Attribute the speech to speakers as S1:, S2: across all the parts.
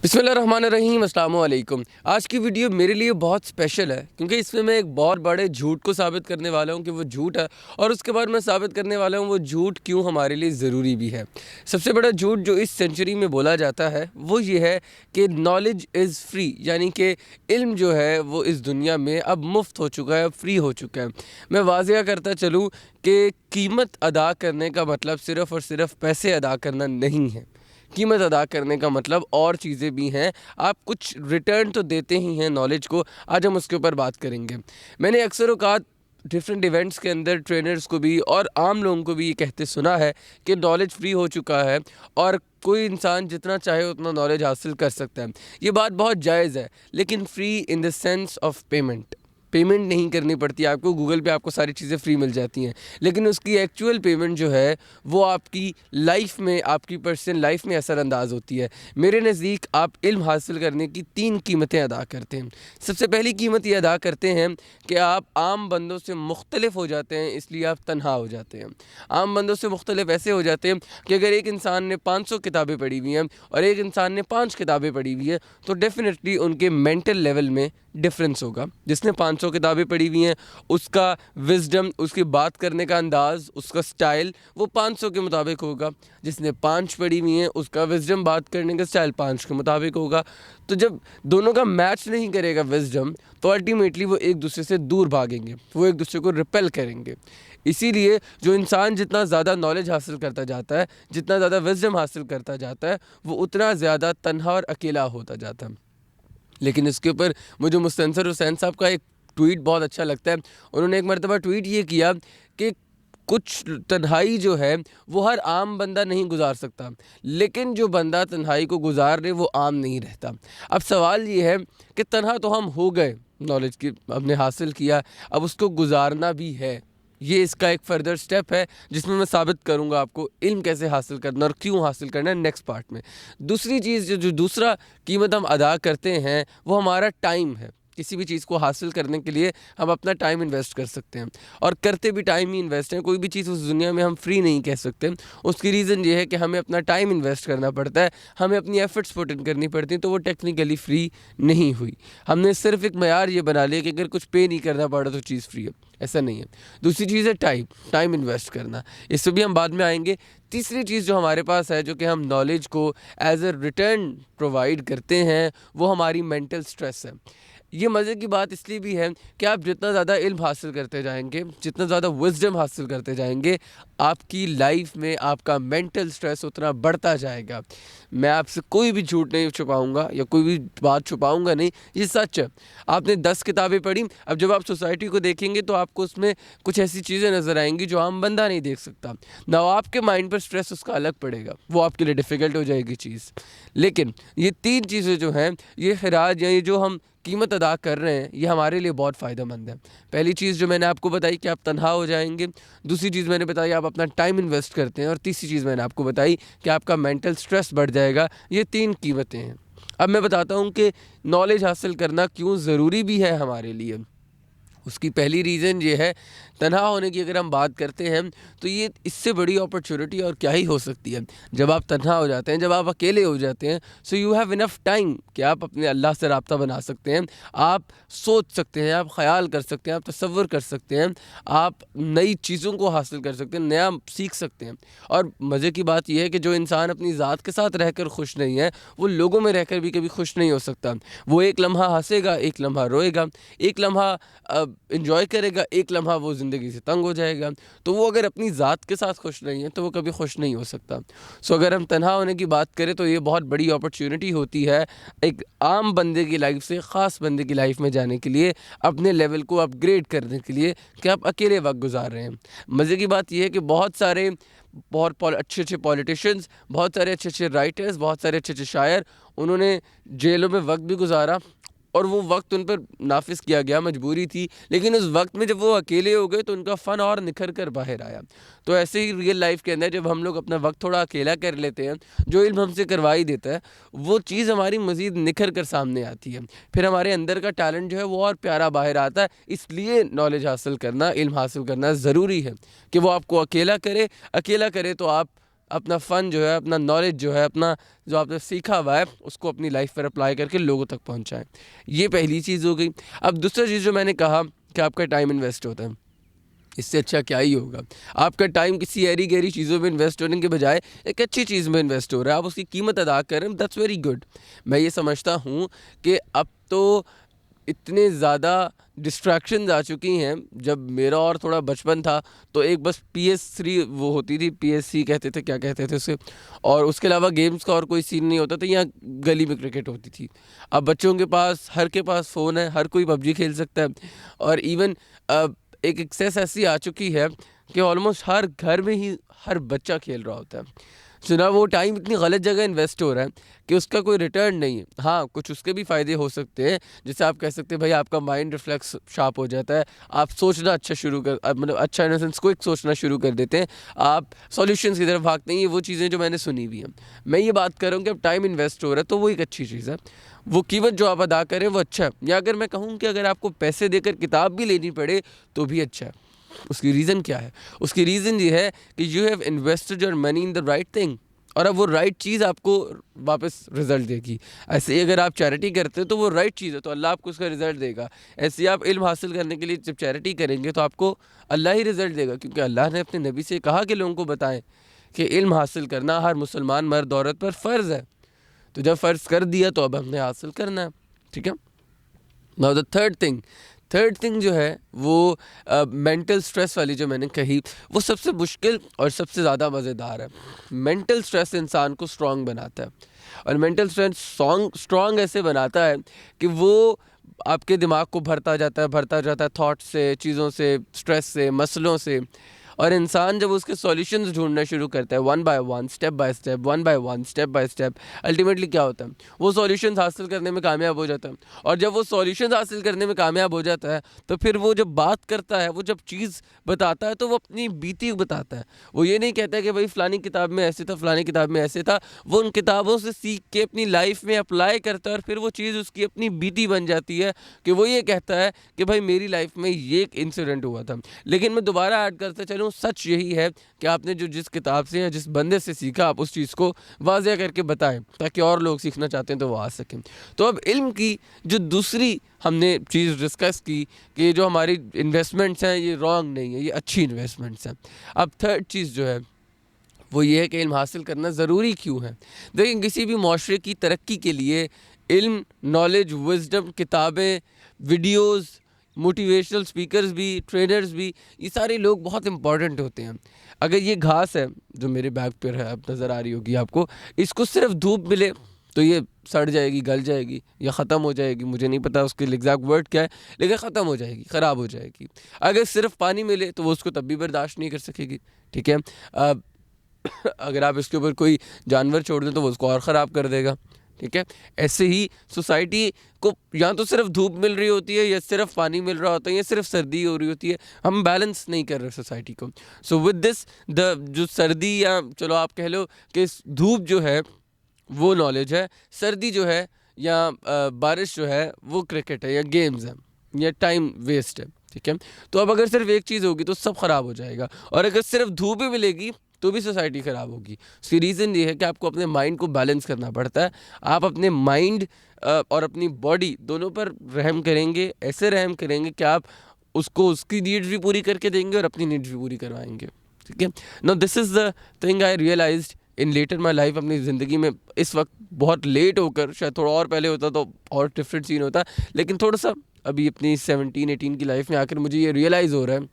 S1: बिस्मिल्लाहिर्रहमानिर्रहीम, अस्सलाम वालेकुम। आज की वीडियो मेरे लिए बहुत स्पेशल है क्योंकि इसमें मैं एक बहुत बड़े झूठ को साबित करने वाला हूं कि वो झूठ है, और उसके बाद मैं साबित करने वाला हूं वो झूठ क्यों हमारे लिए ज़रूरी भी है। सबसे बड़ा झूठ जो इस सेंचुरी में बोला जाता है वो ये है कि नॉलेज इज़ फ्री, यानी कि इल्म जो है वो इस दुनिया में अब मुफ्त हो चुका है, अब फ्री हो चुका है। मैं वाज़िया करता चलूँ कि कीमत अदा करने का मतलब सिर्फ़ और सिर्फ पैसे अदा करना नहीं है। कीमत अदा करने का मतलब और चीज़ें भी हैं। आप कुछ रिटर्न तो देते ही हैं नॉलेज को। आज हम उसके ऊपर बात करेंगे। मैंने अक्सर औक़ात डिफरेंट इवेंट्स के अंदर ट्रेनर्स को भी और आम लोगों को भी ये कहते सुना है कि नॉलेज फ्री हो चुका है और कोई इंसान जितना चाहे उतना नॉलेज हासिल कर सकता है। ये बात बहुत जायज़ है, लेकिन free in the sense of payment नहीं करनी पड़ती आपको। गूगल पे आपको सारी चीज़ें फ्री मिल जाती हैं, लेकिन उसकी एक्चुअल पेमेंट जो है वो आपकी लाइफ में, आपकी पर्सनल लाइफ में असरअंदाज होती है। मेरे नज़दीक आप इल्म हासिल करने की 3 कीमतें अदा करते हैं। सबसे पहली कीमत ये अदा करते हैं कि आप आम बंदों से मुख्तलिफ हो जाते हैं, इसलिए आप तन्हा हो जाते हैं। आम बंदों से मुख्तलिफ ऐसे हो जाते हैं कि अगर एक इंसान ने 500 किताबें पढ़ी हुई हैं और एक इंसान ने 5 किताबें पढ़ी हुई हैं, तो डेफिनेटली उनके मेंटल लेवल में डिफरेंस होगा। जिसने 500 किताबें पढ़ी हुई हैं उसका विज़डम, उसकी बात करने का अंदाज़, उसका स्टाइल वो 500 के मुताबिक होगा। जिसने 5 पढ़ी हुई हैं उसका विज़डम, बात करने का स्टाइल 5 के मुताबिक होगा। तो जब दोनों का मैच नहीं करेगा विज़डम, तो अल्टीमेटली वो एक दूसरे से दूर भागेंगे, वो एक दूसरे को रिपेल करेंगे। इसीलिए जो इंसान जितना ज़्यादा नॉलेज हासिल करता जाता है, जितना ज़्यादा विज़डम हासिल करता जाता है, वो उतना ज़्यादा तन्हा और अकेला होता जाता है। लेकिन इसके ऊपर मुझे मुस्तनसर हुसैन साहब का एक ट्वीट बहुत अच्छा लगता है। उन्होंने एक मरतबा ट्वीट ये किया कि कुछ तन्हाई जो है वो हर आम बंदा नहीं गुजार सकता, लेकिन जो बंदा तन्हाई को गुजार ले वो आम नहीं रहता। अब सवाल ये है कि तन्हा तो हम हो गए, नॉलेज की हमने हासिल किया, अब उसको गुजारना भी है। ये इसका एक फर्दर स्टेप है जिसमें मैं साबित करूंगा आपको इल्म कैसे हासिल करना और क्यों हासिल करना है नेक्स्ट पार्ट में। दूसरी चीज़ जो दूसरा कीमत हम अदा करते हैं वो हमारा टाइम है। किसी भी चीज़ को हासिल करने के लिए हम अपना टाइम इन्वेस्ट कर सकते हैं, और करते भी टाइम ही इन्वेस्ट हैं। कोई भी चीज़ उस दुनिया में हम फ्री नहीं कह सकते। उसकी रीज़न ये है कि हमें अपना टाइम इन्वेस्ट करना पड़ता है, हमें अपनी एफर्ट्स पुट इन करनी पड़ती हैं, तो वो टेक्निकली फ्री नहीं हुई। हमने सिर्फ एक मयार ये बना लिया कि अगर कुछ पे नहीं करना पड़ा तो चीज़ फ्री है, ऐसा नहीं है। दूसरी चीज़ है टाइम इन्वेस्ट करना, इससे भी हम बाद में आएंगे। तीसरी चीज़ जो हमारे पास है, जो कि हम नॉलेज को एज अ रिटर्न प्रोवाइड करते हैं, वो हमारी मेंटल स्ट्रेस है। ये मज़े की बात इसलिए भी है कि आप जितना ज़्यादा इल्म हासिल करते जाएंगे, जितना ज़्यादा विज़डम हासिल करते जाएंगे, आपकी लाइफ में आपका मेंटल स्ट्रेस उतना बढ़ता जाएगा। मैं आपसे कोई भी झूठ नहीं छुपाऊंगा या कोई भी बात छुपाऊंगा नहीं, ये सच है। आपने 10 किताबें पढ़ी, अब जब आप सोसाइटी को देखेंगे तो आपको उसमें कुछ ऐसी चीज़ें नज़र आएंगी जो आम बंदा नहीं देख सकता ना। आपके माइंड पर स्ट्रेस उसका अलग पड़ेगा, वो आपके लिए डिफ़िकल्ट हो जाएगी चीज़। लेकिन ये 3 चीज़ें जो हैं, ये खराज या ये जो हम कीमत अदा कर रहे हैं, ये हमारे लिए बहुत फ़ायदेमंद है। पहली चीज़ जो मैंने आपको बताई कि आप तन्हा हो जाएंगे, दूसरी चीज़ मैंने बताई आप अपना टाइम इन्वेस्ट करते हैं, और तीसरी चीज़ मैंने आपको बताई कि आपका मेंटल स्ट्रेस बढ़ जाएगा। ये 3 कीमतें हैं। अब मैं बताता हूँ कि नॉलेज हासिल करना क्यों ज़रूरी भी है हमारे लिए। उसकी पहली रीज़न ये है, तन्हा होने की अगर हम बात करते हैं तो ये इससे बड़ी अपॉर्चुनिटी और क्या ही हो सकती है। जब आप तन्हा हो जाते हैं, जब आप अकेले हो जाते हैं, so you have enough time कि आप अपने अल्लाह से रब्ता बना सकते हैं, आप सोच सकते हैं, आप ख्याल कर सकते हैं, आप तसव्वुर कर सकते हैं, आप नई चीज़ों को हासिल कर सकते हैं, नया सीख सकते हैं। और मज़े की बात यह है कि जो इंसान अपनी ज़ात के साथ रहकर खुश नहीं है, वो लोगों में रहकर भी कभी खुश नहीं हो सकता। वो एक लम्हा हंसेगा, एक लम्हा रोएगा, एक लम्हा इंजॉय करेगा, एक लम्हा वो ज़िंदगी से तंग हो जाएगा। तो वो अगर अपनी ज़ात के साथ खुश नहीं है तो वो कभी खुश नहीं हो सकता। सो अगर हम तन्हा होने की बात करें तो ये बहुत बड़ी अपॉर्चुनिटी होती है एक आम बंदे की लाइफ से ख़ास बंदे की लाइफ में जाने के लिए, अपने लेवल को अपग्रेड करने के लिए, कि आप अकेले वक्त गुजार रहे हैं। मज़े की बात यह है कि बहुत अच्छे अच्छे पॉलिटिशियंस, बहुत सारे अच्छे अच्छे राइटर्स, बहुत सारे अच्छे अच्छे शायर, उन्होंने जेलों में वक्त भी गुजारा और वो वक्त उन पर नाफिज किया गया, मजबूरी थी। लेकिन उस वक्त में जब वो अकेले हो गए तो उनका फ़न और निखर कर बाहर आया। तो ऐसे ही रियल लाइफ के अंदर जब हम लोग अपना वक्त थोड़ा अकेला कर लेते हैं, जो इल्म हमसे करवा ही देता है, वो चीज़ हमारी मज़ीद निखर कर सामने आती है। फिर हमारे अंदर का टैलेंट जो है वो और प्यारा बाहर आता है। इसलिए नॉलेज हासिल करना, इल्म हासिल करना ज़रूरी है कि वो आपको अकेला करे तो आप अपना फ़न जो है, अपना नॉलेज जो है, अपना जो आपने सीखा हुआ है उसको अपनी लाइफ पर अप्लाई करके लोगों तक पहुंचाएं। ये पहली चीज़ हो गई। अब दूसरा चीज़ जो मैंने कहा कि आपका टाइम इन्वेस्ट होता है, इससे अच्छा क्या ही होगा। आपका टाइम किसी ऐरी गहरी चीज़ों में इन्वेस्ट होने के बजाय एक अच्छी चीज़ में इन्वेस्ट हो रहा है, आप उसकी कीमत अदा कर रहे हैं, दैट्स वेरी गुड। मैं ये समझता हूँ कि अब तो इतने ज़्यादा डिस्ट्रैक्शंस आ चुकी हैं। जब मेरा और थोड़ा बचपन था तो एक बस PS3 वो होती थी, PSC कहते थे, क्या कहते थे उसे, और उसके अलावा गेम्स का और कोई सीन नहीं होता था। यहाँ गली में क्रिकेट होती थी। अब बच्चों के पास, हर के पास फ़ोन है, हर कोई PUBG खेल सकता है। और इवन एक एक्सेस ऐसी आ चुकी है कि ऑलमोस्ट हर घर में ही हर बच्चा खेल रहा होता है। सुना वो टाइम इतनी गलत जगह इन्वेस्ट हो रहा है कि उसका कोई रिटर्न नहीं है। हाँ, कुछ उसके भी फ़ायदे हो सकते हैं, जैसे आप कह सकते हैं भाई आपका माइंड रिफ्लेक्स शार्प हो जाता है, आप सोचना अच्छा शुरू कर, मतलब अच्छा इन द सेंस क्विक सोचना शुरू कर देते हैं, आप सॉल्यूशंस की तरफ भागते हैं। ये वो चीज़ें जो मैंने सुनी हुई हैं। मैं ये बात कर रहा हूँ कि अब टाइम इन्वेस्ट हो रहा है तो वो एक अच्छी चीज़ है, वो कीमत जो आप अदा करें वो अच्छा है। या अगर मैं कहूँ कि अगर आपको पैसे देकर किताब भी लेनी पड़े तो भी अच्छा है। उसकी रीज़न क्या है? उसकी रीज़न ये है कि you have invested your money in the right thing, और अब वो राइट चीज़ आपको वापस रिजल्ट देगी। ऐसे ही अगर आप चैरिटी करते हो तो वो राइट चीज़ है तो अल्लाह आपको उसका रिजल्ट देगा। ऐसे ही आप इल्म हासिल करने के लिए जब चैरिटी करेंगे तो आपको अल्लाह ही रिजल्ट देगा, क्योंकि अल्लाह ने अपने नबी से कहा कि लोगों को बताएं कि इल्म हासिल करना हर मुसलमान मर्द औरत पर फ़र्ज़ है। तो जब फ़र्ज़ कर दिया तो अब हमने हासिल करना है। ठीक है। नाउ द थर्ड थिंग जो है वो मेंटल स्ट्रेस वाली जो मैंने कही, वो सबसे मुश्किल और सबसे ज़्यादा मज़ेदार है। मेंटल स्ट्रेस इंसान को स्ट्रांग बनाता है, और मेंटल स्ट्रेस स्ट्रांग ऐसे बनाता है कि वो आपके दिमाग को भरता जाता है थॉट से, चीज़ों से, स्ट्रेस से, मसलों से। और इंसान जब उसके सॉल्यूशंस ढूंढना शुरू करता है, one by one, step by step, one by one, step by step, ultimately क्या होता है, वो सॉल्यूशंस हासिल करने में कामयाब हो जाता है। और जब वो सॉल्यूशंस हासिल करने में कामयाब हो जाता है तो फिर वो जब बात करता है, वो जब चीज़ बताता है तो वो अपनी बीती बताता है। वो ये नहीं कहता कि भाई फ़लानी किताब में ऐसे था, फ़लानी किताब में ऐसे था। वो उन किताबों से सीख के अपनी लाइफ में अप्लाई करता है, और फिर वो चीज़ उसकी अपनी बीती बन जाती है कि वो ये कहता है कि भाई मेरी लाइफ में ये एक इंसिडेंट हुआ था। लेकिन मैं दोबारा ऐड करता चलूँ, सच यही है कि आपने जो जिस किताब से या जिस बंदे से सीखा, आप उस चीज़ को वाज़ेह करके बताएं ताकि और लोग सीखना चाहते हैं तो वो आ सकें। तो अब इल्म की जो दूसरी हमने चीज़ डिस्कस की कि जो हमारी इन्वेस्टमेंट्स हैं ये रॉन्ग नहीं है, ये अच्छी इन्वेस्टमेंट्स हैं। अब थर्ड चीज़ जो है वो ये है कि इल्म हासिल करना ज़रूरी क्यों है। देखिए, किसी भी माशरे की तरक्की के लिए इल्म, नॉलेज, विजडम, किताबें, वीडियोज़, मोटिवेशनल स्पीकर्स भी, ट्रेनर्स भी, ये सारे लोग बहुत इंपॉर्टेंट होते हैं। अगर ये घास है जो मेरे बैग पर है, अब नज़र आ रही होगी आपको, इसको सिर्फ धूप मिले तो ये सड़ जाएगी, गल जाएगी या ख़त्म हो जाएगी। मुझे नहीं पता उसके एग्जैक्ट वर्ड क्या है, लेकिन ख़त्म हो जाएगी, ख़राब हो जाएगी। अगर सिर्फ पानी मिले तो वो उसको तब भी बर्दाश्त नहीं कर सकेगी। ठीक है। अगर आप इसके ऊपर कोई जानवर छोड़ दें तो वो उसको और ख़राब कर देगा। ठीक है। ऐसे ही सोसाइटी को या तो सिर्फ धूप मिल रही होती है, या सिर्फ पानी मिल रहा होता है, या सिर्फ सर्दी हो रही होती है। हम बैलेंस नहीं कर रहे सोसाइटी को। सो विद दिस, द जो सर्दी, या चलो आप कह लो कि धूप जो है वो नॉलेज है, सर्दी जो है या बारिश जो है वो क्रिकेट है या गेम्स है या टाइम वेस्ट है। ठीक है। तो अब अगर सिर्फ एक चीज़ होगी तो सब ख़राब हो जाएगा, और अगर सिर्फ धूप ही मिलेगी तो भी सोसाइटी ख़राब होगी। उसकी रीज़न ये है कि आपको अपने माइंड को बैलेंस करना पड़ता है। आप अपने माइंड और अपनी बॉडी दोनों पर रहम करेंगे, ऐसे रहम करेंगे कि आप उसको उसकी नीड्स भी पूरी करके देंगे और अपनी नीड्स भी पूरी करवाएंगे। ठीक है। Now this is the thing I realised in later my life. अपनी ज़िंदगी में इस वक्त बहुत लेट होकर, शायद थोड़ा और पहले होता तो और डिफरेंट सीन होता, लेकिन थोड़ा सा अभी अपनी 17-18 की लाइफ में आकर मुझे ये रियलाइज़ हो रहा है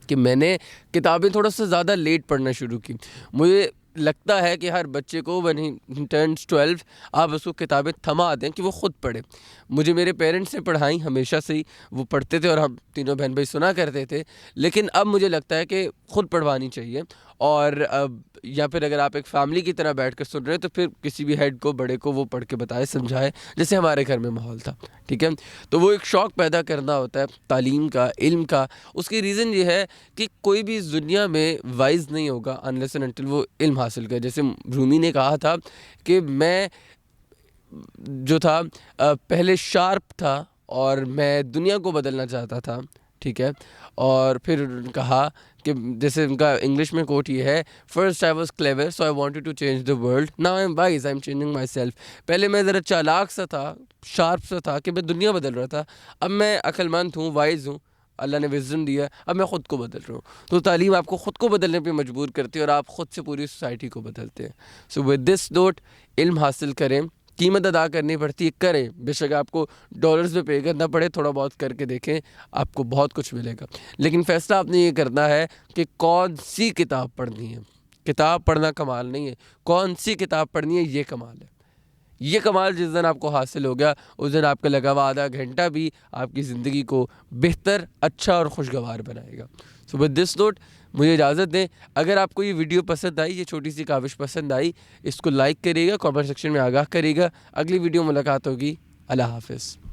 S1: कि मैंने किताबें थोड़ा सा ज़्यादा लेट पढ़ना शुरू की। मुझे लगता है कि हर बच्चे को व्हेन ही टर्न्स 12 आप उसको किताबें थमा दें कि वो ख़ुद पढ़े। मुझे मेरे पेरेंट्स ने पढ़ाई हमेशा से ही, वो पढ़ते थे और हम तीनों बहन भाई सुना करते थे। लेकिन अब मुझे लगता है कि ख़ुद पढ़वानी चाहिए। और अब या फिर अगर आप एक फ़ैमिली की तरह बैठ कर सुन रहे हैं तो फिर किसी भी हेड को, बड़े को वो पढ़ के बताए, समझाए, जैसे हमारे घर में माहौल था। ठीक है। तो वो एक शौक़ पैदा करना होता है तालीम का, इल्म का। उसकी रीज़न ये है कि कोई भी इस दुनिया में वाइज नहीं होगा अनलेस एंड अनटिल वो इल्म हासिल करे। जैसे रूमी ने कहा था कि मैं जो था पहले शार्प था और मैं दुनिया को बदलना चाहता था। ठीक है। और फिर उन्होंने कहा कि जैसे उनका इंग्लिश में कोट ये है, first I was clever so I wanted to change the world, now I am wise I am changing myself. पहले मैं ज़रा चालाक सा था, शार्प सा था कि मैं दुनिया बदल रहा था, अब मैं अक्लमंद हूँ, वाइज हूँ, अल्लाह ने विज़न दिया, अब मैं ख़ुद को बदल रहा हूँ। तो तालीम आपको ख़ुद को बदलने पे मजबूर करती है और आप ख़ुद से पूरी सोसाइटी को बदलते हैं। सो विद दिस नोट, इल्म हासिल करें, कीमत अदा करनी पड़ती है, करें, बेशक आपको डॉलर्स में पे करना पड़े, थोड़ा बहुत करके देखें, आपको बहुत कुछ मिलेगा। लेकिन फ़ैसला आपने ये करना है कि कौन सी किताब पढ़नी है। किताब पढ़ना कमाल नहीं है, कौन सी किताब पढ़नी है ये कमाल है। ये कमाल जिस दिन आपको हासिल हो गया, उस दिन आपका लगा हुआ आधा घंटा भी आपकी ज़िंदगी को बेहतर, अच्छा और खुशगवार बनाएगा। सो विद दिस नोट मुझे इजाज़त दें। अगर आपको ये वीडियो पसंद आई, ये छोटी सी काविश पसंद आई, इसको लाइक करिएगा, कमेंट सेक्शन में आगाह करिएगा। अगली वीडियो मुलाकात होगी। अल्लाह हाफ़िज़।